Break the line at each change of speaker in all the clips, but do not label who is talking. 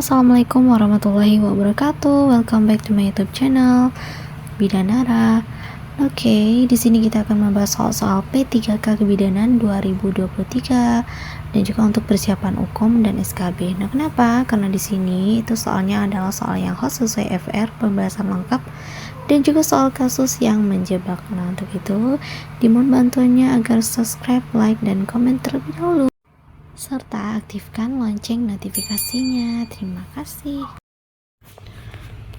Assalamualaikum warahmatullahi wabarakatuh. Welcome back to my YouTube channel Bidanara. Oke, di sini kita akan membahas soal-soal P3K Kebidanan 2023 dan juga untuk persiapan UKOM dan SKB. Nah, kenapa? Karena di sini itu soalnya adalah soal yang khusus sesuai FR, pembahasan lengkap dan juga soal kasus yang menjebak. Nah, untuk itu dimohon bantuannya agar subscribe, like, dan komen terlebih dahulu, serta aktifkan lonceng notifikasinya. Terima kasih.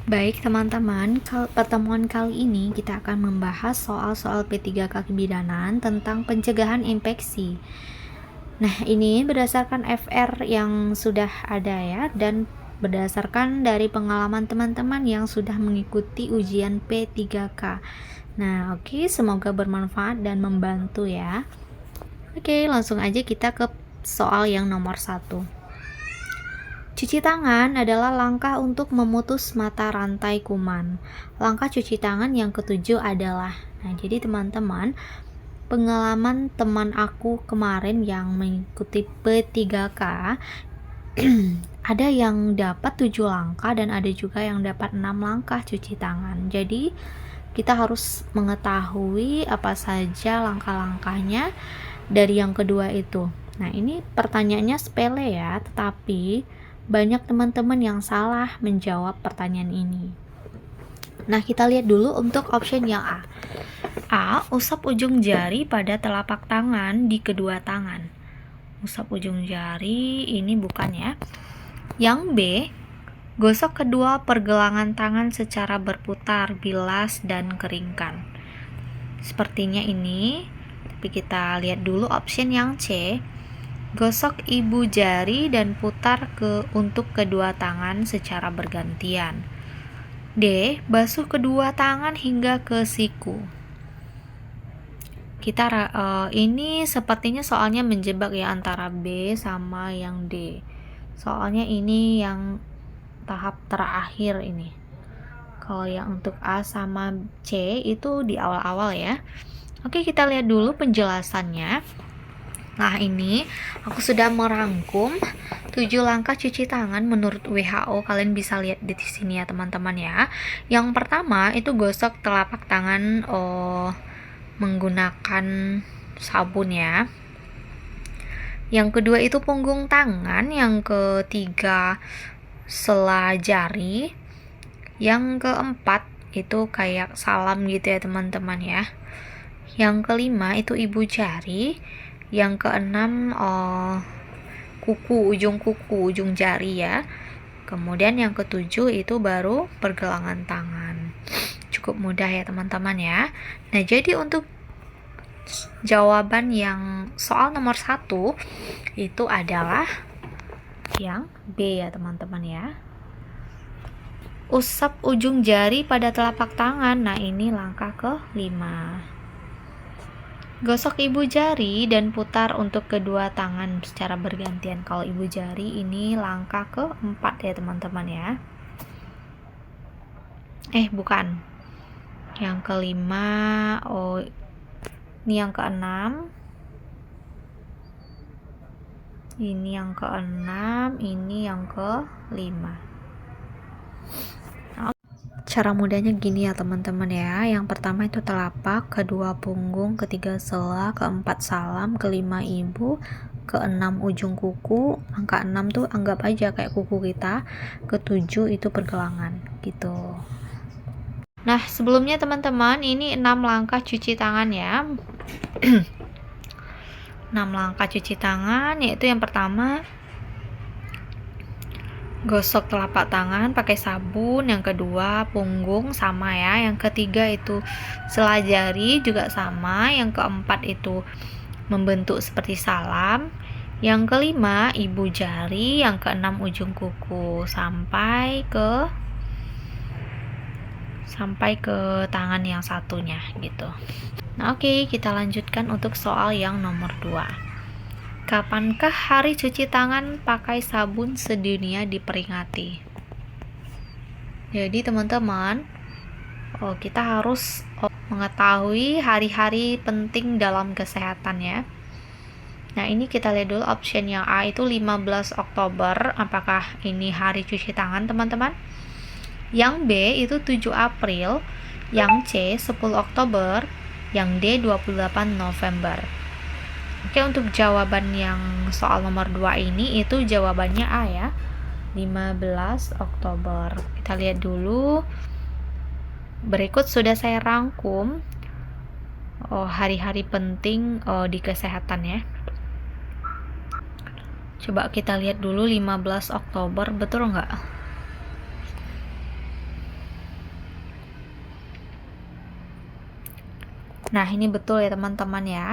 Baik teman-teman, pertemuan kali ini kita akan membahas soal-soal P3K Kebidanan tentang pencegahan infeksi. Nah, ini berdasarkan FR yang sudah ada ya, dan berdasarkan dari pengalaman teman-teman yang sudah mengikuti ujian P3K. Nah, oke, semoga bermanfaat dan membantu ya. Oke, langsung aja kita ke soal yang nomor 1. Cuci tangan adalah langkah untuk memutus mata rantai kuman. Langkah cuci tangan yang ketujuh adalah, nah jadi teman-teman, pengalaman teman aku kemarin yang mengikuti P3K, ada yang dapat 7 langkah dan ada juga yang dapat 6 langkah cuci tangan. Jadi kita harus mengetahui apa saja langkah-langkahnya dari yang kedua itu. Nah, ini pertanyaannya sepele ya, tetapi banyak teman-teman yang salah menjawab pertanyaan ini. Nah, kita lihat dulu untuk option yang A. A, usap ujung jari pada telapak tangan di kedua tangan. Usap ujung jari ini bukan ya. Yang B, gosok kedua pergelangan tangan secara berputar, bilas dan keringkan. Sepertinya ini. Tapi kita lihat dulu option yang C. Gosok ibu jari dan putar untuk kedua tangan secara bergantian. D. Basuh kedua tangan hingga ke siku. Ini sepertinya soalnya menjebak ya antara B sama yang D. Soalnya ini yang tahap terakhir ini. Kalau yang untuk A sama C itu di awal-awal ya. Oke, kita lihat dulu penjelasannya. Nah, ini aku sudah merangkum 7 langkah cuci tangan menurut WHO. Kalian bisa lihat di sini ya teman-teman ya. Yang pertama itu gosok telapak tangan menggunakan sabun ya. Yang kedua itu punggung tangan. Yang ketiga sela jari. Yang keempat itu kayak salam gitu ya teman-teman ya. Yang kelima itu ibu jari. Yang keenam ujung kuku, ujung jari ya. Kemudian yang ketujuh itu baru pergelangan tangan. Cukup mudah ya teman-teman ya. Nah, jadi untuk jawaban yang soal nomor 1 itu adalah yang B ya teman-teman ya. Usap ujung jari pada telapak tangan. Nah, ini langkah ke-5. Gosok ibu jari dan putar untuk kedua tangan secara bergantian. Kalau ibu jari ini langkah ke-4 ya teman-teman ya. Bukan. Yang kelima, ini yang keenam. Ini yang keenam, ini yang kelima. Cara mudahnya gini ya teman-teman ya. Yang pertama itu telapak, kedua punggung, ketiga sela, keempat salam, kelima ibu, keenam ujung kuku, angka 6 tuh anggap aja kayak kuku kita, ketujuh itu pergelangan gitu. Nah, sebelumnya teman-teman ini 6 langkah cuci tangan ya. 6 langkah cuci tangan, yaitu yang pertama gosok telapak tangan pakai sabun, yang kedua punggung sama ya, yang ketiga itu sela jari juga sama, yang keempat itu membentuk seperti salam, yang kelima ibu jari, yang keenam ujung kuku sampai ke tangan yang satunya gitu. Nah, oke, kita lanjutkan untuk soal yang nomor 2. Kapankah hari cuci tangan pakai sabun sedunia diperingati? Jadi teman-teman, kita harus mengetahui hari-hari penting dalam kesehatan ya. Nah, ini kita lihat dulu option yang A itu 15 Oktober. Apakah ini hari cuci tangan, teman-teman? Yang B itu 7 April, yang C 10 Oktober, yang D 28 November. Oke, untuk jawaban yang soal nomor 2 ini itu jawabannya A ya, 15 Oktober. Kita lihat dulu. Berikut sudah saya rangkum hari-hari penting di kesehatan ya. Coba kita lihat dulu 15 Oktober, betul nggak? Nah, ini betul ya teman-teman ya.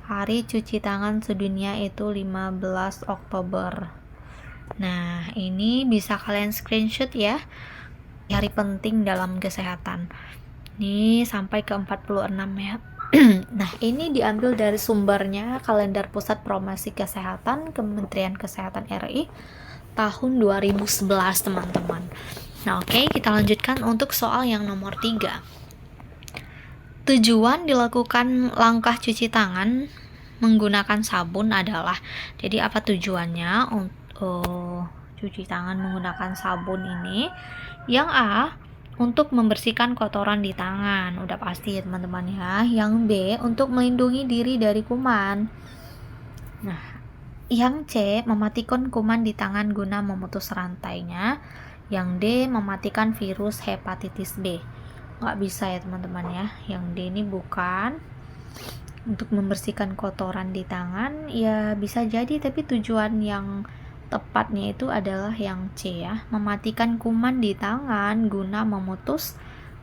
Hari cuci tangan sedunia itu 15 Oktober. Nah, ini bisa kalian screenshot ya. Hari penting dalam kesehatan. Ini sampai ke 46 ya. Nah, ini diambil dari sumbernya Kalender Pusat Promosi Kesehatan Kementerian Kesehatan RI tahun 2011, teman-teman. Nah, oke, kita lanjutkan untuk soal yang nomor 3. Tujuan dilakukan langkah cuci tangan menggunakan sabun adalah, jadi apa tujuannya untuk cuci tangan menggunakan sabun ini? Yang A, untuk membersihkan kotoran di tangan, udah pasti ya teman-teman ya. Yang B, untuk melindungi diri dari kuman. Nah, yang C, mematikan kuman di tangan guna memutus rantainya. Yang D, mematikan virus hepatitis B. Nggak bisa ya teman-teman ya, yang D ini bukan. Untuk membersihkan kotoran di tangan ya bisa jadi, tapi tujuan yang tepatnya itu adalah yang C ya, mematikan kuman di tangan guna memutus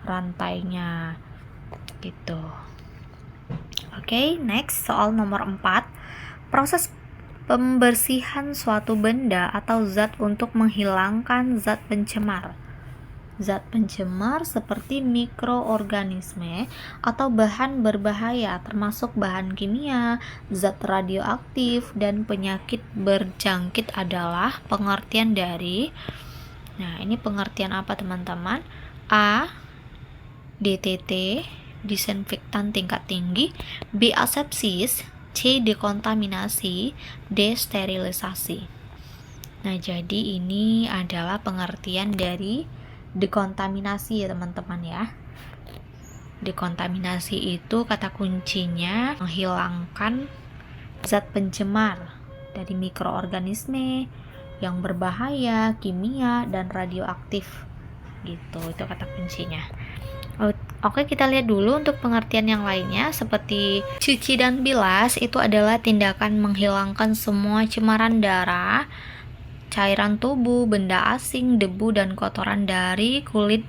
rantainya gitu. Oke, next soal nomor 4. Proses pembersihan suatu benda atau zat untuk menghilangkan zat pencemar. Zat pencemar seperti mikroorganisme atau bahan berbahaya termasuk bahan kimia, zat radioaktif, dan penyakit berjangkit adalah pengertian dari. Nah, ini pengertian apa teman-teman? A, DTT, disinfektan tingkat tinggi, B, asepsis, C, dekontaminasi, D, sterilisasi. Nah, jadi ini adalah pengertian dari dekontaminasi ya teman-teman ya. Dekontaminasi itu kata kuncinya menghilangkan zat pencemar dari mikroorganisme yang berbahaya, kimia, dan radioaktif gitu. Itu kata kuncinya. Oke, kita lihat dulu untuk pengertian yang lainnya, seperti cuci dan bilas itu adalah tindakan menghilangkan semua cemaran darah, cairan tubuh, benda asing, debu, dan kotoran dari kulit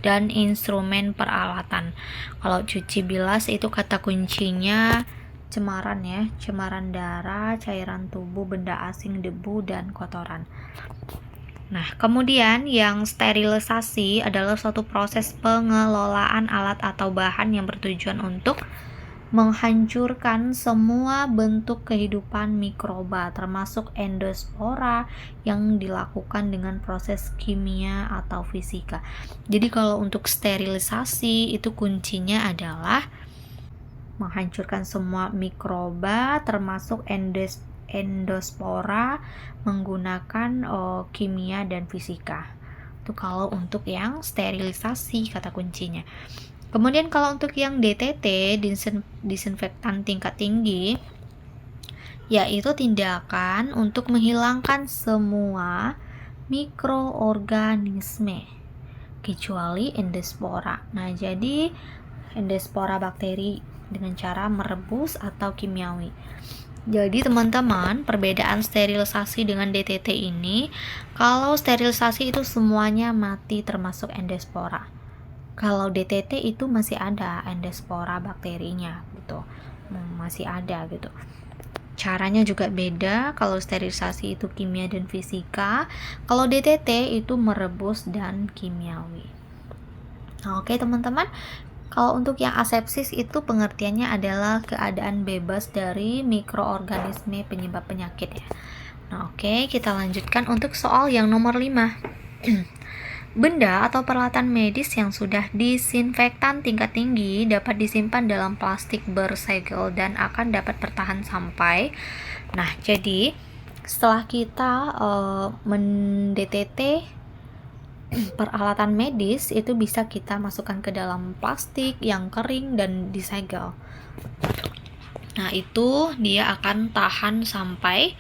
dan instrumen peralatan. Kalau cuci bilas itu kata kuncinya cemaran ya, cemaran darah, cairan tubuh, benda asing, debu, dan kotoran. Nah, kemudian yang sterilisasi adalah suatu proses pengelolaan alat atau bahan yang bertujuan untuk menghancurkan semua bentuk kehidupan mikroba termasuk endospora yang dilakukan dengan proses kimia atau fisika. Jadi kalau untuk sterilisasi itu kuncinya adalah menghancurkan semua mikroba termasuk endospora menggunakan kimia dan fisika. Itu kalau untuk yang sterilisasi kata kuncinya. Kemudian kalau untuk yang DTT, disinfektan tingkat tinggi, yaitu tindakan untuk menghilangkan semua mikroorganisme kecuali endospora. Nah, jadi endospora bakteri dengan cara merebus atau kimiawi. Jadi teman-teman, perbedaan sterilisasi dengan DTT ini, kalau sterilisasi itu semuanya mati termasuk endospora. Kalau DTT itu masih ada endospora bakterinya gitu. Masih ada gitu. Caranya juga beda. Kalau sterilisasi itu kimia dan fisika, kalau DTT itu merebus dan kimiawi. Nah, oke teman-teman. Kalau untuk yang asepsis itu pengertiannya adalah keadaan bebas dari mikroorganisme penyebab penyakit ya. Nah, oke, kita lanjutkan untuk soal yang nomor 5. Benda atau peralatan medis yang sudah disinfektan tingkat tinggi dapat disimpan dalam plastik bersegel dan akan dapat bertahan sampai. Nah, jadi setelah kita men-DTT peralatan medis, itu bisa kita masukkan ke dalam plastik yang kering dan disegel. Nah, itu dia akan tahan sampai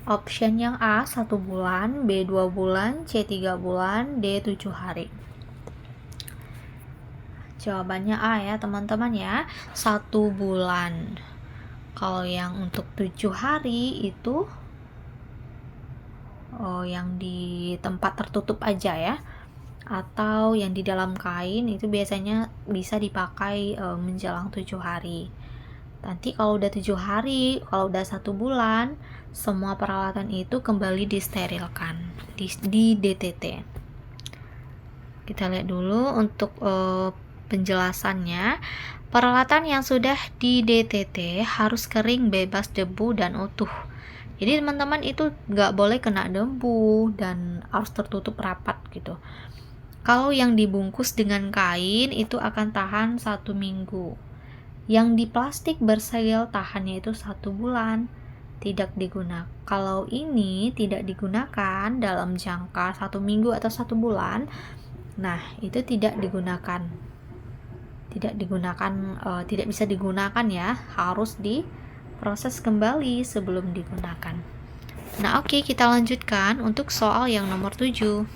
option yang A 1 bulan, B 2 bulan, C 3 bulan, D 7 hari. Jawabannya A ya teman-teman ya, 1 bulan. Kalau yang untuk 7 hari itu yang di tempat tertutup aja ya, atau yang di dalam kain itu biasanya bisa dipakai menjelang 7 hari. Nanti kalau udah 7 hari, kalau udah 1 bulan, semua peralatan itu kembali disterilkan di DTT. Kita lihat dulu untuk penjelasannya. Peralatan yang sudah di DTT harus kering, bebas debu, dan utuh. Jadi teman-teman itu nggak boleh kena debu dan harus tertutup rapat gitu. Kalau yang dibungkus dengan kain itu akan tahan 1 minggu. Yang di plastik bersegel tahannya itu 1 bulan, tidak digunakan. Kalau ini tidak digunakan dalam jangka 1 minggu atau 1 bulan, nah itu tidak digunakan. Tidak bisa digunakan ya, harus diproses kembali sebelum digunakan. Nah, oke, kita lanjutkan untuk soal yang nomor 7.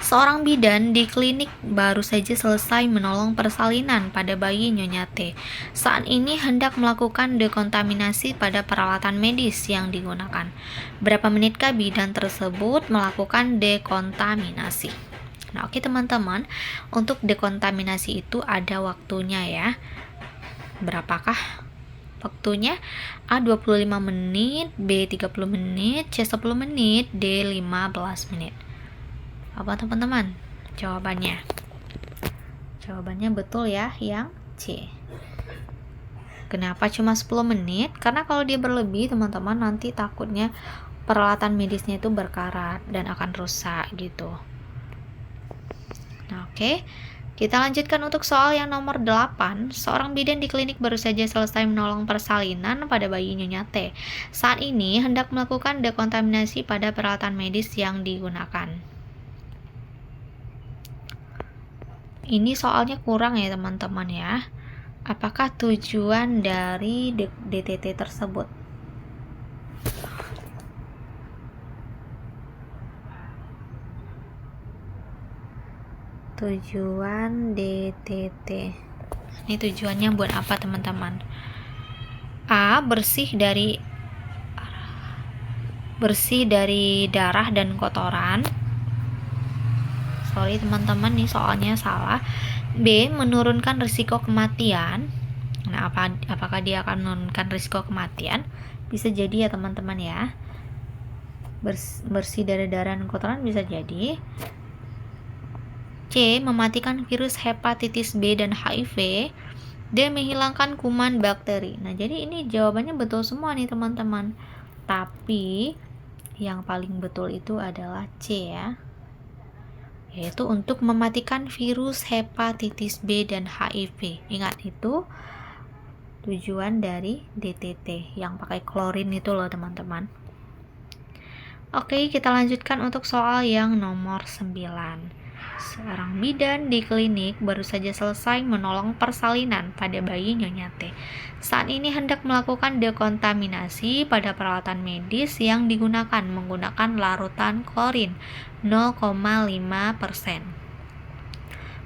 Seorang bidan di klinik baru saja selesai menolong persalinan pada bayi Nyonya T. Saat ini hendak melakukan dekontaminasi pada peralatan medis yang digunakan. Berapa menitkah bidan tersebut melakukan dekontaminasi? Nah, oke teman-teman, untuk dekontaminasi itu ada waktunya ya. Berapakah waktunya? A 25 menit, B 30 menit, C 10 menit, D 15 menit. Apa teman-teman jawabannya? Jawabannya betul ya, yang C. Kenapa cuma 10 menit? Karena kalau dia berlebih teman-teman, nanti takutnya peralatan medisnya itu berkarat dan akan rusak gitu. Nah, oke. Kita lanjutkan untuk soal yang nomor 8. Seorang bidan di klinik baru saja selesai menolong persalinan pada bayi Nyonya T. Saat ini hendak melakukan dekontaminasi pada peralatan medis yang digunakan. Ini soalnya kurang ya teman-teman ya. Apakah tujuan dari DTT tersebut? Tujuan DTT. Ini tujuannya buat apa teman-teman? A. Bersih dari darah dan kotoran. Sorry teman-teman, nih soalnya salah. B. Menurunkan risiko kematian. Nah, apakah dia akan menurunkan risiko kematian? Bisa jadi ya teman-teman ya. Bersih dari darah dan kotoran bisa jadi. C. Mematikan virus hepatitis B dan HIV. D. Menghilangkan kuman bakteri. Nah, jadi ini jawabannya betul semua nih teman-teman. Tapi yang paling betul itu adalah C ya. Yaitu untuk mematikan virus hepatitis B dan HIV. Ingat itu tujuan dari DTT yang pakai klorin itu loh teman-teman. Oke, kita lanjutkan untuk soal yang nomor 9. Seorang bidan di klinik baru saja selesai menolong persalinan pada bayi Nyonya T. Saat ini hendak melakukan dekontaminasi pada peralatan medis yang digunakan menggunakan larutan klorin 0,5%.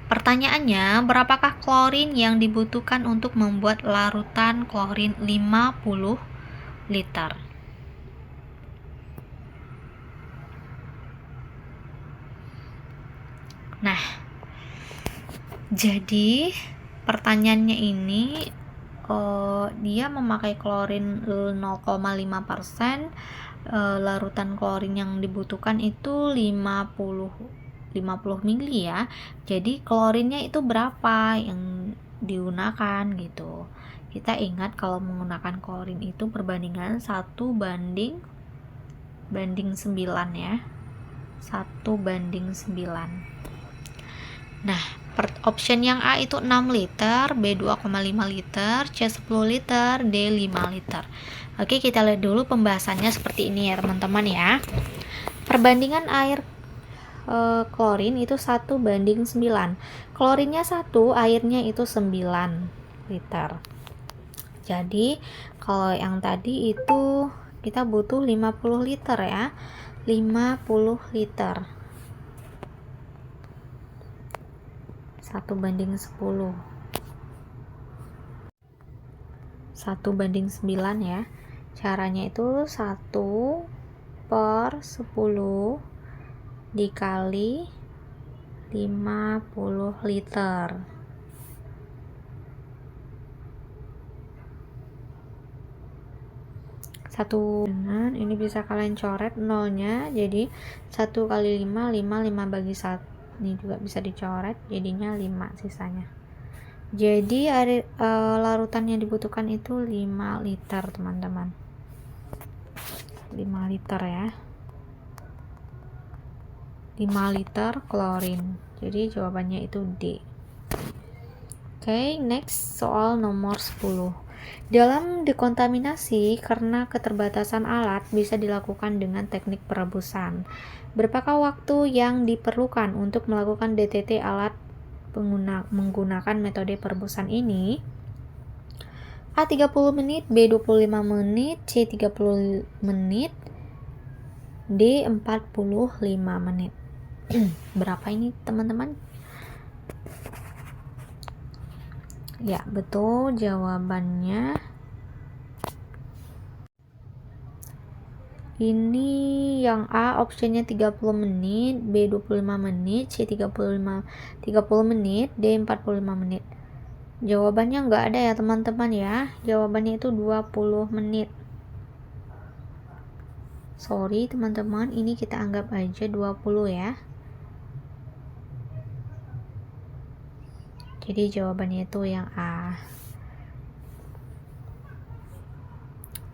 Pertanyaannya, berapakah klorin yang dibutuhkan untuk membuat larutan klorin 50 liter? Nah, jadi pertanyaannya ini dia memakai klorin 0,5%, larutan klorin yang dibutuhkan itu 50 mili ya. Jadi klorinnya itu berapa yang digunakan gitu. Kita ingat kalau menggunakan klorin itu perbandingan 1 banding 9 ya. 1:9. Nah, option yang A itu 6 liter, B 2,5 liter, C 10 liter, D 5 liter. Oke, kita lihat dulu pembahasannya seperti ini ya teman-teman ya. Perbandingan air klorin itu 1:9. Klorinnya 1, airnya itu 9 liter. Jadi kalau yang tadi itu kita butuh 50 liter ya. 50 liter. 1:10. 1:9 ya. Caranya itu 1/10 dikali 50 liter. Ini bisa kalian coret nolnya, jadi 1 kali 5, 5 bagi 1. Ini juga bisa dicoret, jadinya 5 sisanya. Jadi larutan yang dibutuhkan itu 5 liter teman-teman. 5 liter ya. 5 liter klorin. Jadi jawabannya itu D. Oke, next soal nomor 10. Dalam dekontaminasi, karena keterbatasan alat bisa dilakukan dengan teknik perebusan. Berapakah waktu yang diperlukan untuk melakukan DTT alat menggunakan metode perebusan ini? A 30 menit, B 25 menit, C 30 menit, D 45 menit. Berapa ini teman-teman? Ya, betul jawabannya. Ini yang A optionnya 30 menit, B 25 menit, C 30 menit, D 45 menit. Jawabannya nggak ada ya teman-teman ya. Jawabannya itu 20 menit. Sorry teman-teman, ini kita anggap aja 20 ya. Jadi jawabannya itu yang A.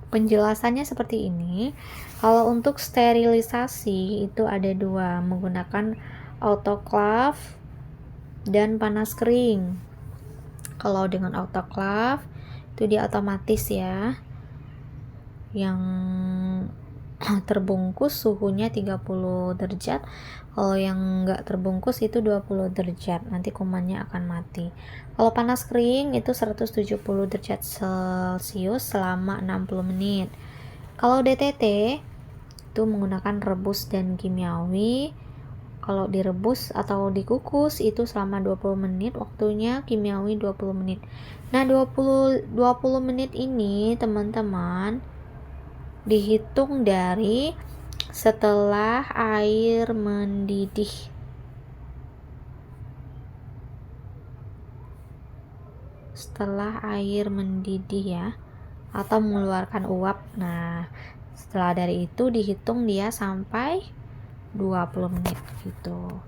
Penjelasannya seperti ini. Kalau untuk sterilisasi itu ada 2, menggunakan autoclave dan panas kering. Kalau dengan autoclave itu dia otomatis ya. Yang terbungkus suhunya 30 derajat. Kalau yang enggak terbungkus itu 20 derajat. Nanti kumannya akan mati. Kalau panas kering itu 170 derajat Celcius selama 60 menit. Kalau DTT itu menggunakan rebus dan kimiawi. Kalau direbus atau dikukus itu selama 20 menit, waktunya kimiawi 20 menit. Nah, 20 menit ini teman-teman dihitung dari setelah air mendidih. Setelah air mendidih ya, atau mengeluarkan uap. Nah, setelah dari itu dihitung dia sampai 20 menit gitu.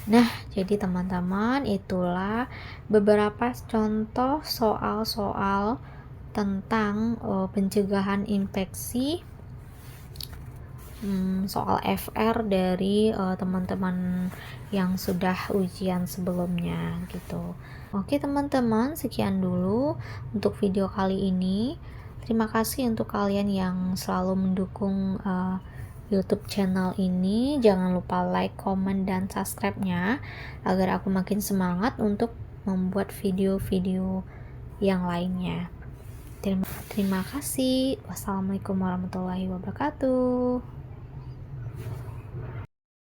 Nah, jadi teman-teman, itulah beberapa contoh soal-soal tentang pencegahan infeksi, soal FR dari teman-teman yang sudah ujian sebelumnya gitu. Oke teman-teman, sekian dulu untuk video kali ini. Terima kasih untuk kalian yang selalu mendukung YouTube channel ini. Jangan lupa like, comment, dan subscribe-nya agar aku makin semangat untuk membuat video-video yang lainnya. Terima kasih. Wassalamualaikum warahmatullahi wabarakatuh.